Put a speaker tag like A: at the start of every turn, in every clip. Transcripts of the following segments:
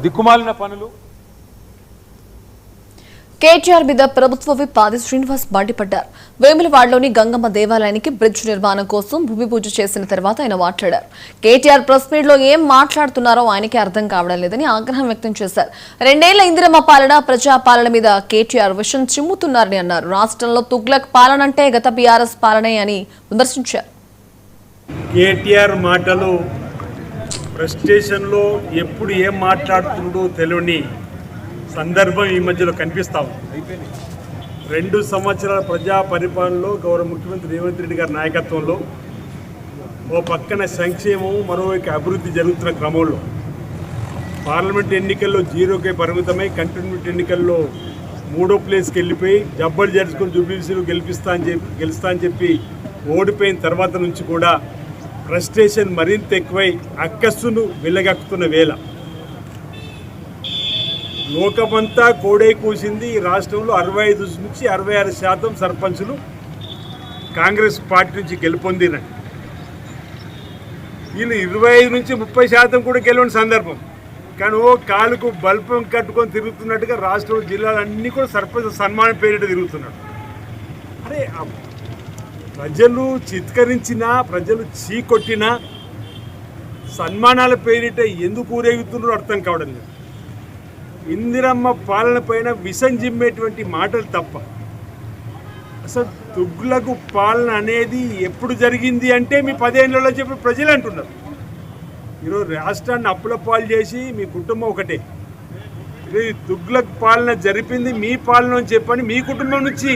A: దిక్కుమాలిన పనులు.
B: కేటీఆర్ మీద ప్రభుత్వ విప్ ఆది శ్రీనివాస్ మండిపడ్డారు. వేములవాడలోని గంగమ్మ దేవాలయానికి బ్రిడ్జ్ నిర్మాణం కోసం భూమి పూజ చేసిన తర్వాత ఆయన మాట్లాడారు. కేటీఆర్ ప్రెస్ మీట్ లో ఏం మాట్లాడుతున్నారో ఆయనకే అర్థం కావడం లేదని ఆగ్రహం వ్యక్తం చేశారు. 2 ఏళ్ల ఇందిరమ్మ పాలన, ప్రజాపాలన మీద కేటీఆర్ విషయం చిమ్ముతున్నారని అన్నారు. రాష్ట్రంలో తుగ్లక్ పాలన అంటే గత బీఆర్ఎస్ పాలనే అని విమర్శించారు.
C: కేటీఆర్ మాటలు ఫ్రస్ట్రేషన్లో ఎప్పుడు ఏం మాట్లాడుతుండో తెలియని సందర్భం ఈ మధ్యలో కనిపిస్తా ఉంది. 2 సంవత్సరాల ప్రజా పరిపాలనలో గౌరవ ముఖ్యమంత్రి రేవంత్ రెడ్డి గారి నాయకత్వంలో ఓ పక్కన సంక్షేమం, మరోవైపు అభివృద్ధి జరుగుతున్న క్రమంలో పార్లమెంట్ ఎన్నికల్లో 0కే పరిమితమై కంటోన్మెంట్ ఎన్నికల్లో 3వ ప్లేస్కి వెళ్ళిపోయి జబ్బలు జరుచుకుని జూబ్లీహిల్స్లో గెలుస్తా అని చెప్పి ఓడిపోయిన తర్వాత నుంచి కూడా ఫ్రస్ట్రేషన్ మరింత ఎక్కువై అక్కస్సును వెల్లగక్కుతున్న వేళ లోకమంతా కోడై కూసింది. ఈ రాష్ట్రంలో 65 నుంచి 66% సర్పంచులు కాంగ్రెస్ పార్టీ నుంచి గెలుపొందినారు. వీళ్ళు 25 నుంచి 30% కూడా గెలవని సందర్భం. కానీ ఓ కాలుకు బల్పం కట్టుకొని తిరుగుతున్నట్టుగా రాష్ట్రంలో జిల్లాలన్నీ కూడా సర్పంచ్ సన్మానం పేరిట తిరుగుతున్నారు. అరే ప్రజలు చిత్కరించినా, ప్రజలు చీకొట్టినా సన్మానాల పేరిట ఎందుకు ఊరేగుతున్నారో అర్థం కావడం లేదు. ఇందిరమ్మ పాలన పైన విషం జిమ్మేటువంటి మాటలు తప్ప అసలు తుగ్లక్ పాలన అనేది ఎప్పుడు జరిగింది అంటే మీ 10 ఏళ్లలో చెప్పి ప్రజలు అంటున్నారు. ఈరోజు రాష్ట్రాన్ని అప్పుల పాలు చేసి మీ కుటుంబం ఒకటే. తుగ్లక్ పాలన జరిపింది మీ పాలన అని చెప్పని మీ కుటుంబం నుంచి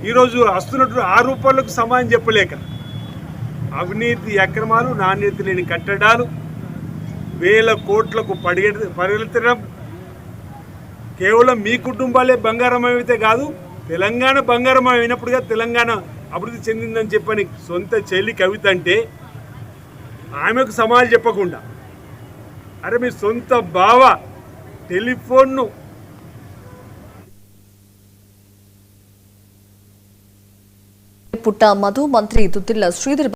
C: ఈరోజు వస్తున్నట్టు ఆ రూపాయలకు సమానం చెప్పలేక అవినీతి అక్రమాలు, నాణ్యత లేని కట్టడాలు, వేల కోట్లకు పరిగెత్తడం, కేవలం మీ కుటుంబాలే బంగారమైతే కాదు తెలంగాణ బంగారం అయినప్పుడుగా తెలంగాణ అభివృద్ధి చెందిందని చెప్పని సొంత చెల్లి కవిత అంటే ఆమెకు సమాజం చెప్పకుండా అరే మీ సొంత బావ టెలిఫోన్ను
B: పుట్ట మధు, మంత్రి తుత్తిళ్ల శ్రీధర్